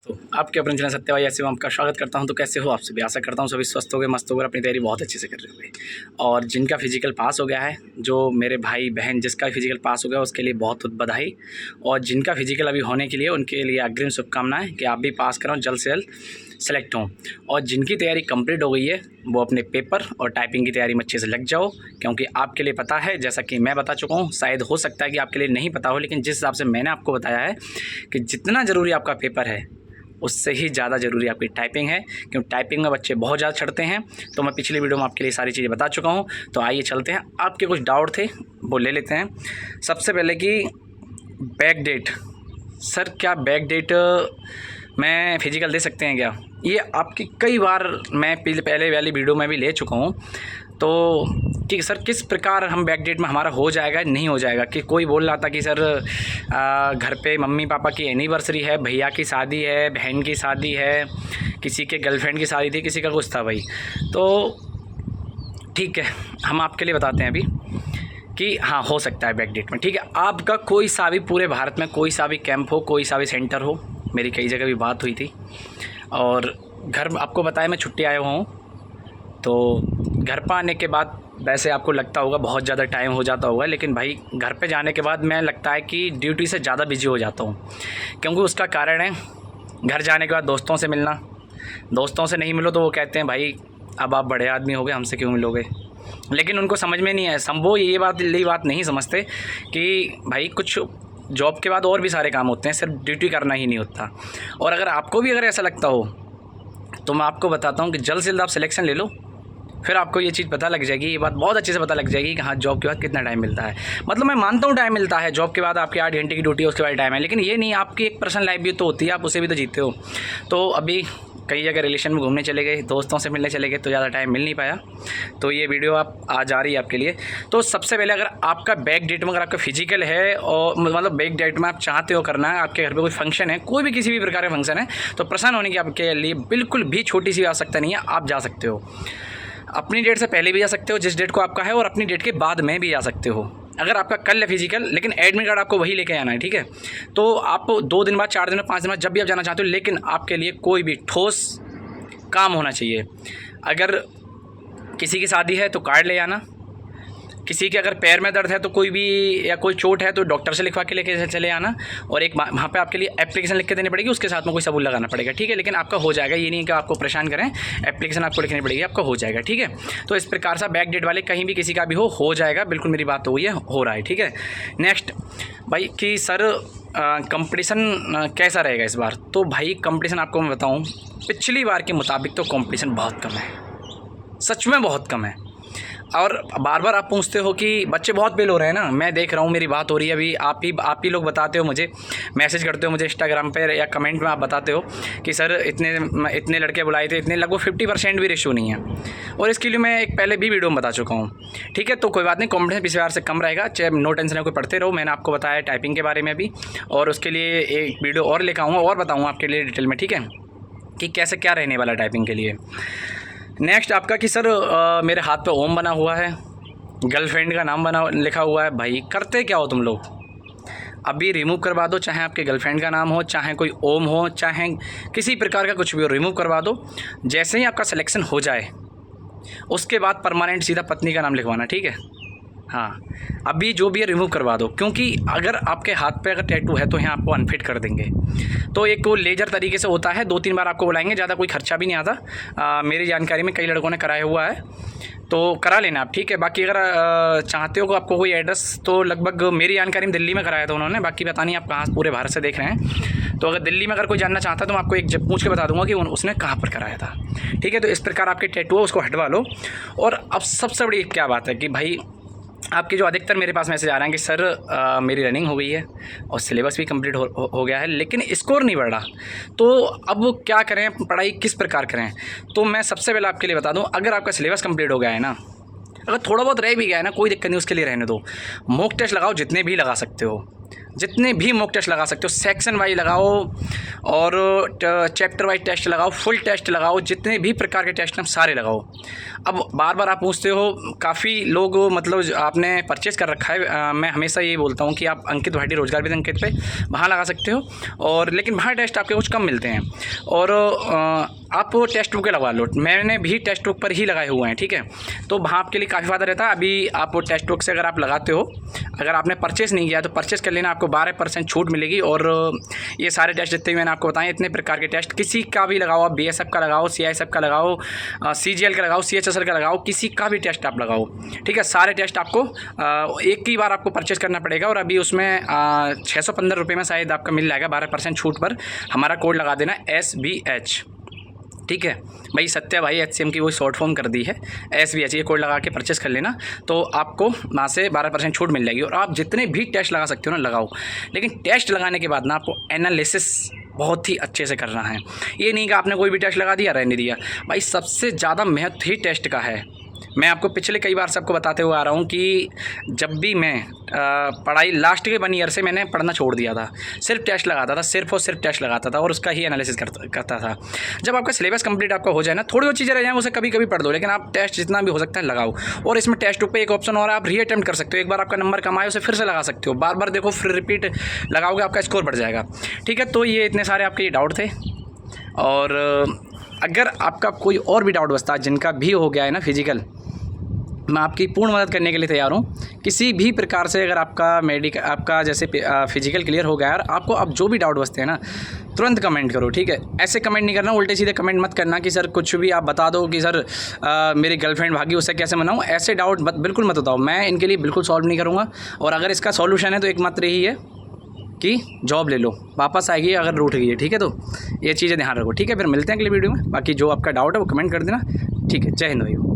तो आपके अपने चैनल सत्य भाई ऐसे में आपका स्वागत करता हूं। तो कैसे हो आप सभी? आशा करता हूं सभी स्वस्थ हो गए, मस्त हो गए, अपनी तैयारी बहुत अच्छे से कर रहे होंगे। और जिनका फिजिकल पास हो गया है, जो मेरे भाई बहन जिसका फिजिकल पास हो गया उसके लिए बहुत बहुत बधाई। और जिनका फिजिकल अभी होने के लिए उनके लिए अग्रिम शुभकामनाएं कि आप भी पास करो, जल्द से जल्द सेलेक्ट हों। और जिनकी तैयारी कंप्लीट हो गई है वो अपने पेपर और टाइपिंग की तैयारी में अच्छे से लग जाओ, क्योंकि आपके लिए पता है, जैसा कि मैं बता चुका हूँ, शायद हो सकता है कि आपके लिए नहीं पता हो, लेकिन जिस हिसाब से मैंने आपको बताया है कि जितना ज़रूरी आपका पेपर है उससे ही ज़्यादा ज़रूरी आपकी टाइपिंग है, क्योंकि टाइपिंग में बच्चे बहुत ज़्यादा छड़ते हैं। तो मैं पिछली वीडियो में आपके लिए सारी चीज़ें बता चुका हूँ। तो आइए चलते हैं, आपके कुछ डाउट थे वो ले लेते हैं। सबसे पहले कि बैक डेट, सर क्या बैक डेट में फिजिकल दे सकते हैं क्या? ये आपकी कई बार मैं पहले वाली वीडियो में भी ले चुका हूँ। तो कि सर किस प्रकार हम बैक डेट में हमारा हो जाएगा नहीं हो जाएगा? कि कोई बोल रहा था कि सर घर पे मम्मी पापा की एनिवर्सरी है, भैया की शादी है, बहन की शादी है, किसी के गर्लफ्रेंड की शादी थी, किसी का कुछ था भाई। तो ठीक है, हम आपके लिए बताते हैं अभी कि हाँ हो सकता है बैक डेट में। ठीक है, आपका कोई सा भी पूरे भारत में कोई सा भी कैंप हो, कोई सा भी सेंटर हो, मेरी कई जगह भी बात हुई थी। और घर आपको बताया मैं छुट्टी आया हुआ हूँ, तो घर पर आने के बाद वैसे आपको लगता होगा बहुत ज़्यादा टाइम हो जाता होगा, लेकिन भाई घर पे जाने के बाद मैं लगता है कि ड्यूटी से ज़्यादा बिजी हो जाता हूँ। क्योंकि उसका कारण है घर जाने के बाद दोस्तों से मिलना। दोस्तों से नहीं मिलो तो वो कहते हैं भाई अब आप बड़े आदमी हो गए, हमसे क्यों मिलोगे? लेकिन उनको समझ में नहीं है, वो ये बात नहीं समझते कि भाई कुछ जॉब के बाद और भी सारे काम होते हैं, सिर्फ ड्यूटी करना ही नहीं होता। और अगर आपको भी अगर ऐसा लगता हो तो मैं आपको बताता हूँ कि जल्द से जल्द आप सिलेक्शन ले लो, फिर आपको ये चीज़ पता लग जाएगी, ये बात बहुत अच्छे से पता लग जाएगी कि हाँ जॉब के बाद कितना टाइम मिलता है। मतलब मैं मानता हूँ टाइम मिलता है, जॉब के बाद आपकी 8 घंटे की ड्यूटी है, उसके बाद टाइम है, लेकिन ये नहीं, आपकी एक पर्सनल लाइफ भी तो होती है, आप उसे भी तो जीते हो। तो अभी कई जगह रिलेशन में घूमने चले गए, दोस्तों से मिलने चले गए, तो ज़्यादा टाइम मिल नहीं पाया। तो ये वीडियो आप आज आ रही है आपके लिए। तो सबसे पहले अगर आपका बैक डेट में अगर आपका फिजिकल है और मतलब बैक डेट में आप चाहते हो करना है, आपके घर पे कोई फंक्शन है, कोई भी किसी भी प्रकार का फंक्शन है, तो प्रसन्न होने की आपके लिए बिल्कुल भी छोटी सी आवश्यकता नहीं है, आप जा सकते हो। अपनी डेट से पहले भी जा सकते हो जिस डेट को आपका है, और अपनी डेट के बाद में भी जा सकते हो। अगर आपका कल है फिजिकल, लेकिन एडमिट कार्ड आपको वही लेके आना है, ठीक है? तो आप 2 दिन बाद, 4 दिन बाद, 5 दिन बाद जब भी आप जाना चाहते हो, लेकिन आपके लिए कोई भी ठोस काम होना चाहिए। अगर किसी की शादी है तो कार्ड ले आना, किसी के अगर पैर में दर्द है तो कोई भी या कोई चोट है तो डॉक्टर से लिखवा के लेके चले आना, और एक वहाँ पे आपके लिए एप्लीकेशन लिख के देनी पड़ेगी, उसके साथ में कोई सबूत लगाना पड़ेगा, ठीक है? लेकिन आपका हो जाएगा, ये नहीं कि आपको परेशान करें, एप्लीकेशन आपको लिखनी पड़ेगी, आपका हो जाएगा, ठीक है? तो इस प्रकार से बैक डेट वाले कहीं भी किसी का भी हो जाएगा, बिल्कुल मेरी बात तो हुई है, हो रहा है, ठीक है? नेक्स्ट भाई कि सर कंपटीशन कैसा रहेगा इस बार? तो भाई कंपटीशन आपको मैं बताऊँ, पिछली बार के मुताबिक तो कंपटीशन बहुत कम है, सच में बहुत कम है। और बार बार आप पूछते हो कि बच्चे बहुत फेल हो रहे हैं ना, मैं देख रहा हूँ, मेरी बात हो रही है अभी, आप ही लोग बताते हो मुझे, मैसेज करते हो मुझे इंस्टाग्राम पे या कमेंट में, आप बताते हो कि सर इतने लड़के बुलाए थे, इतने लगभग 50% भी रेशो नहीं है। और इसके लिए मैं एक पहले भी वीडियो में बता चुका हूँ, ठीक है? तो कोई बात नहीं, कॉम्पिटिशन पिछले बार से कम रहेगा, चाहे नो टेंशन है, कोई पढ़ते रहो। मैंने आपको बताया टाइपिंग के बारे में भी, और उसके लिए एक वीडियो और लेकर आऊँगा और बताऊँगा आपके लिए डिटेल में, ठीक है? कि कैसे क्या रहने वाला टाइपिंग के लिए। नेक्स्ट आपका कि सर मेरे हाथ पे ओम बना हुआ है, गर्लफ्रेंड का नाम लिखा हुआ है। भाई करते क्या हो तुम लोग? अभी रिमूव करवा दो, चाहे आपके गर्लफ्रेंड का नाम हो, चाहे कोई ओम हो, चाहे किसी प्रकार का कुछ भी हो, रिमूव करवा दो। जैसे ही आपका सिलेक्शन हो जाए उसके बाद परमानेंट सीधा पत्नी का नाम लिखवाना, ठीक है? हाँ, अभी जो भी है रिमूव करवा दो, क्योंकि अगर आपके हाथ पे अगर टैटू है तो यहाँ आपको अनफिट कर देंगे। तो एक वो लेजर तरीके से होता है, 2-3 बार आपको बुलाएंगे, ज़्यादा कोई खर्चा भी नहीं आता। मेरी जानकारी में कई लड़कों ने कराया हुआ है, तो करा लेना आप, ठीक है? बाकी अगर चाहते हो कि आपको कोई एड्रेस, तो लगभग मेरी जानकारी में दिल्ली में कराया था उन्होंने, बाकी पता नहीं आप कहाँ पूरे भारत से देख रहे हैं। तो अगर दिल्ली में अगर कोई जानना चाहता है तो मैं आपको एक जब पूछ के बता दूंगा कि उसने कहाँ पर कराया था, ठीक है? तो इस प्रकार आपके टैटू है उसको हटवा लो। और अब सबसे बड़ी क्या बात है कि भाई आपके जो अधिकतर मेरे पास मैसेज आ रहे हैं कि सर मेरी रनिंग हो गई है और सिलेबस भी कंप्लीट हो गया है, लेकिन स्कोर नहीं बढ़ रहा, तो अब क्या करें, पढ़ाई किस प्रकार करें? तो मैं सबसे पहले आपके लिए बता दूं, अगर आपका सिलेबस कंप्लीट हो गया है ना, अगर थोड़ा बहुत रह भी गया है ना, कोई दिक्कत नहीं, उसके लिए रहने दो। मॉक टेस्ट लगाओ, जितने भी लगा सकते हो। जितने भी मॉक टेस्ट लगा सकते हो, सेक्शन वाइज लगाओ और चैप्टर वाइज टेस्ट लगाओ, फुल टेस्ट लगाओ, जितने भी प्रकार के टेस्ट हैं सारे लगाओ। अब बार बार आप पूछते हो, काफ़ी लोग मतलब आपने परचेज़ कर रखा है, मैं हमेशा ये बोलता हूँ कि आप अंकित भाटी रोजगार विद अंकित पे वहाँ लगा सकते हो, और लेकिन वहाँ टेस्ट आपके कुछ कम मिलते हैं, और आप टेस्ट बुक लगवा लो। मैंने भी टेस्ट बुक पर ही लगाए हुए हैं, ठीक है, तो वहाँ आपके लिए काफ़ी फ़ायदा रहता है। अभी आप टेस्ट बुक से अगर आप लगाते हो, अगर आपने परचेज़ नहीं किया तो परचेज़ कर लेना, आपको 12% छूट मिलेगी। और ये सारे टेस्ट जितने भी मैंने आपको बताए, इतने प्रकार के टेस्ट, किसी का भी लगाओ, आप BSF का लगाओ, CISF का लगाओ, CGL का लगाओ, CHSL का लगाओ, किसी का भी टेस्ट आप लगाओ, ठीक है। सारे टेस्ट आपको एक ही बार आपको परचेज़ करना पड़ेगा, और अभी उसमें 615 रुपये में शायद आपका मिल जाएगा 12% छूट पर। हमारा कोड लगा देना SBH, ठीक है भाई। सत्या भाई HCM की वो शॉर्ट फॉर्म कर दी है, SBH, ये कोड लगा के परचेस कर लेना, तो आपको वहाँ से 12% छूट मिल जाएगी। और आप जितने भी टेस्ट लगा सकते हो ना लगाओ, लेकिन टेस्ट लगाने के बाद ना आपको एनालिसिस बहुत ही अच्छे से करना है। ये नहीं कि आपने कोई भी टेस्ट लगा दिया, रहने दिया। भाई सबसे ज़्यादा महत्व ही टेस्ट का है। मैं आपको पिछले कई बार सबको बताते हुए आ रहा हूँ कि जब भी मैं पढ़ाई लास्ट के 1 ईयर से मैंने पढ़ना छोड़ दिया था, सिर्फ टेस्ट लगाता था, सिर्फ और सिर्फ टेस्ट लगाता था, और उसका ही एनालिसिस करता था। जब आपका सिलेबस कंप्लीट आपका हो जाए ना, थोड़ी और चीज़ें रह जाएँ उसे कभी कभी पढ़ दो, लेकिन आप टेस्ट जितना भी हो सकता है लगाओ। और इसमें टेस्ट बुक पे एक ऑप्शन और आप रीअटेम्प्ट कर सकते हो, एक बार आपका नंबर कम आए उसे फिर से लगा सकते हो, बार बार देखो, फिर रिपीट लगाओगे, आपका स्कोर बढ़ जाएगा, ठीक है। तो ये इतने सारे आपके ये डाउट थे, और अगर आपका कोई और भी डाउट बचता है, जिनका भी हो गया है ना फिजिकल, मैं आपकी पूर्ण मदद करने के लिए तैयार हूँ। किसी भी प्रकार से अगर आपका जैसे फिजिकल क्लियर हो गया, और आपको अब जो भी डाउट बचते हैं ना, तुरंत कमेंट करो, ठीक है। ऐसे कमेंट नहीं करना, उल्टे सीधे कमेंट मत करना कि सर कुछ भी आप बता दो कि सर मेरी गर्लफ्रेंड भागी, उससे कैसे मनाऊँ, ऐसे डाउट बिल्कुल मत बताओ। मैं इनके लिए बिल्कुल सॉल्व नहीं करूँगा, और अगर इसका सॉल्यूशन है तो एकमात्र यही है कि जॉब ले लो, वापस आएगी अगर रूठ गई है, ठीक है। तो ये चीज़ें ध्यान रखो, ठीक है। फिर मिलते हैं अगली वीडियो में। बाकी जो आपका डाउट है वो कमेंट कर देना, ठीक है। जय हिंद भाई।